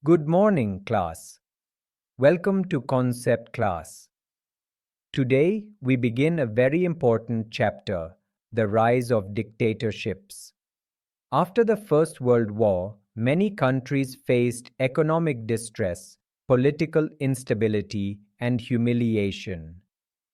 Good morning, class. Welcome to Concept Class. Today, we begin a very important chapter, the rise of dictatorships. After the First World War, many countries faced economic distress, political instability, and humiliation.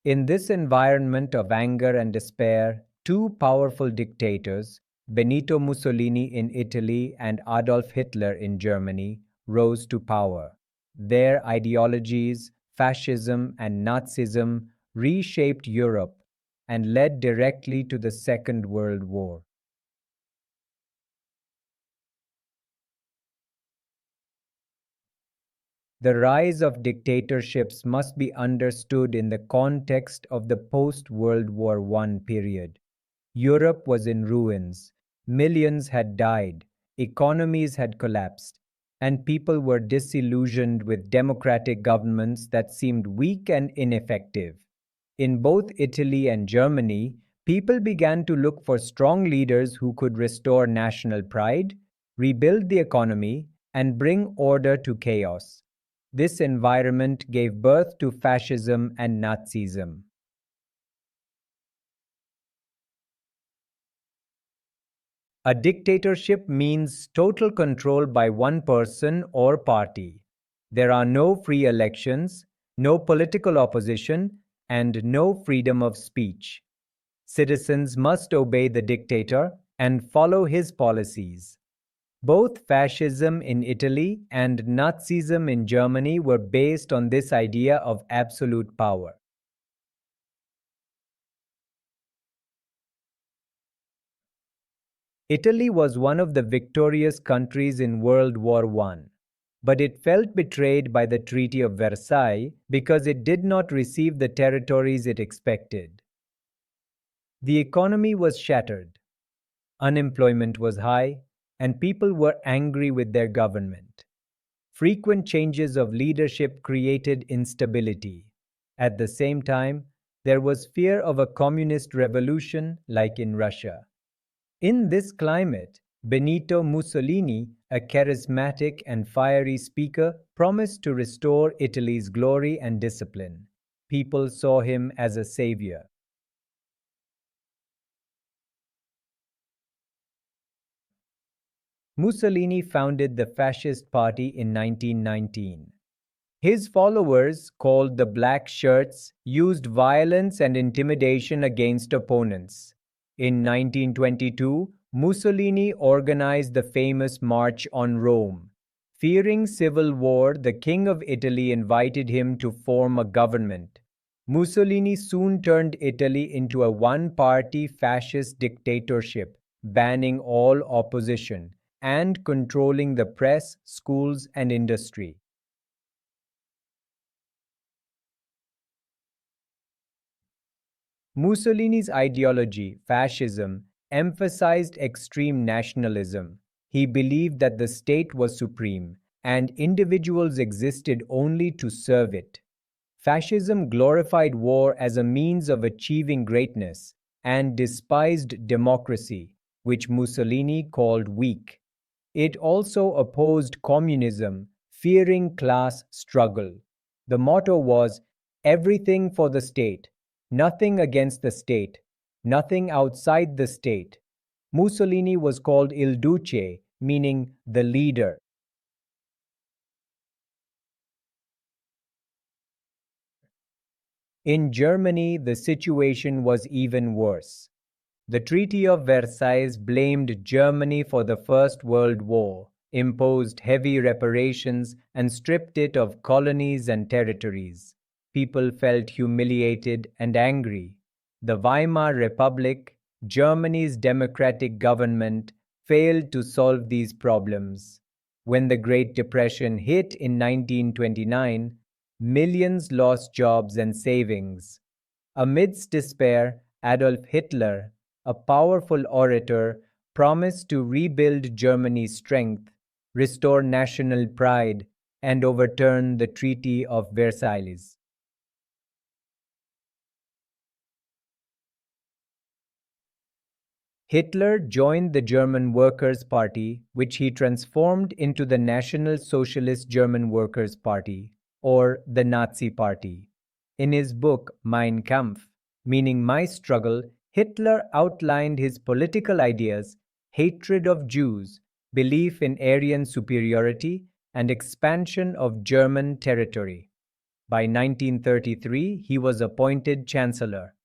In this environment of anger and despair, two powerful dictators, Benito Mussolini in Italy and Adolf Hitler in Germany, rose to power. Their ideologies, fascism and Nazism, reshaped Europe and led directly to the Second World War. The rise of dictatorships must be understood in the context of the post-World War I period. Europe was in ruins, millions had died, economies had collapsed, and people were disillusioned with democratic governments that seemed weak and ineffective. In both Italy and Germany, people began to look for strong leaders who could restore national pride, rebuild the economy, and bring order to chaos. This environment gave birth to fascism and Nazism. A dictatorship means total control by one person or party. There are no free elections, no political opposition, and no freedom of speech. Citizens must obey the dictator and follow his policies. Both fascism in Italy and Nazism in Germany were based on this idea of absolute power. Italy was one of the victorious countries in World War I, but it felt betrayed by the Treaty of Versailles because it did not receive the territories it expected. The economy was shattered, unemployment was high, and people were angry with their government. Frequent changes of leadership created instability. At the same time, there was fear of a communist revolution like in Russia. In this climate, Benito Mussolini, a charismatic and fiery speaker, promised to restore Italy's glory and discipline. People saw him as a savior. Mussolini founded the Fascist Party in 1919. His followers, called the Black Shirts, used violence and intimidation against opponents. In 1922, Mussolini organized the famous March on Rome. Fearing civil war, the King of Italy invited him to form a government. Mussolini soon turned Italy into a one-party fascist dictatorship, banning all opposition and controlling the press, schools, and industry. Mussolini's ideology, fascism, emphasized extreme nationalism. He believed that the state was supreme and individuals existed only to serve it. Fascism glorified war as a means of achieving greatness and despised democracy, which Mussolini called weak. It also opposed communism, fearing class struggle. The motto was, "Everything for the state, nothing against the state, nothing outside the state." Mussolini was called Il Duce, meaning the leader. In Germany, the situation was even worse. The Treaty of Versailles blamed Germany for the First World War, imposed heavy reparations, and stripped it of colonies and territories. People felt humiliated and angry. The Weimar Republic, Germany's democratic government, failed to solve these problems. When the Great Depression hit in 1929, millions lost jobs and savings. Amidst despair, Adolf Hitler, a powerful orator, promised to rebuild Germany's strength, restore national pride, and overturn the Treaty of Versailles. Hitler joined the German Workers' Party, which he transformed into the National Socialist German Workers' Party, or the Nazi Party. In his book Mein Kampf, meaning My Struggle, Hitler outlined his political ideas: hatred of Jews, belief in Aryan superiority, and expansion of German territory. By 1933, he was appointed chancellor.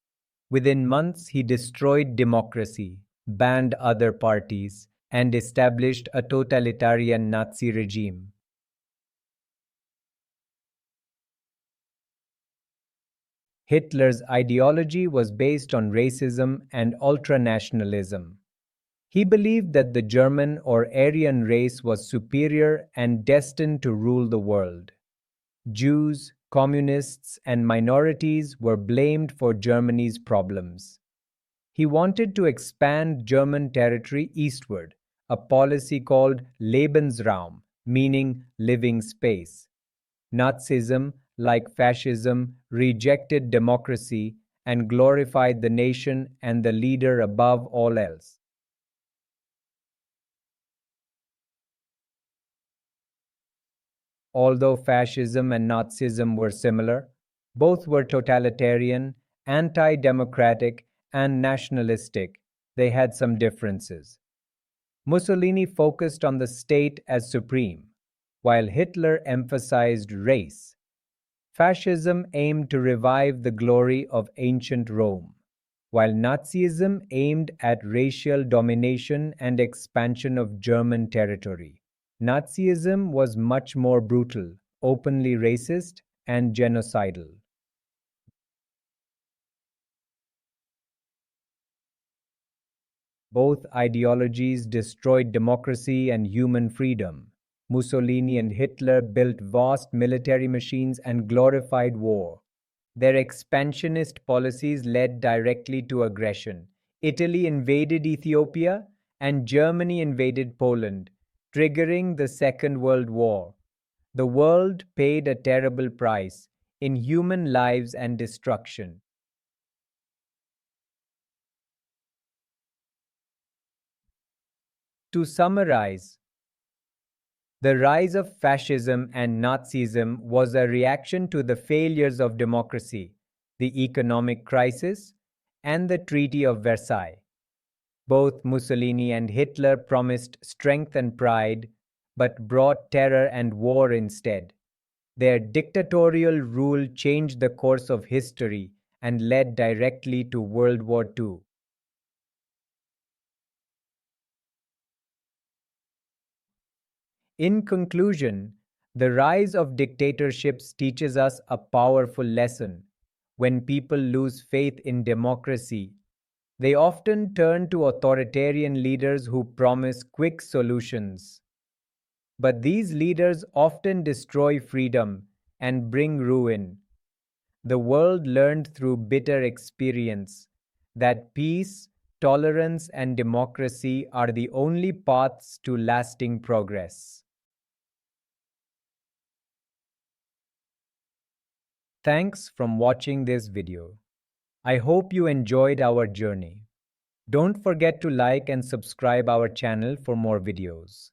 Within months, he destroyed democracy, banned other parties, and established a totalitarian Nazi regime. Hitler's ideology was based on racism and ultranationalism. He believed that the German or Aryan race was superior and destined to rule the world. Jews, communists, and minorities were blamed for Germany's problems. He wanted to expand German territory eastward, a policy called Lebensraum, meaning living space. Nazism, like fascism, rejected democracy and glorified the nation and the leader above all else. Although fascism and Nazism were similar, both were totalitarian, anti-democratic, and nationalistic. They had some differences. Mussolini focused on the state as supreme, while Hitler emphasized race. Fascism aimed to revive the glory of ancient Rome, while Nazism aimed at racial domination and expansion of German territory. Nazism was much more brutal, openly racist, and genocidal. Both ideologies destroyed democracy and human freedom. Mussolini and Hitler built vast military machines and glorified war. Their expansionist policies led directly to aggression. Italy invaded Ethiopia and Germany invaded Poland, triggering the Second World War. The world paid a terrible price in human lives and destruction. To summarize, the rise of fascism and Nazism was a reaction to the failures of democracy, the economic crisis, and the Treaty of Versailles. Both Mussolini and Hitler promised strength and pride, but brought terror and war instead. Their dictatorial rule changed the course of history and led directly to World War II. In conclusion, the rise of dictatorships teaches us a powerful lesson. When people lose faith in democracy, they often turn to authoritarian leaders who promise quick solutions. But these leaders often destroy freedom and bring ruin. The world learned through bitter experience that peace, tolerance, and democracy are the only paths to lasting progress. Thanks for watching this video. I hope you enjoyed our journey. Don't forget to like and subscribe our channel for more videos.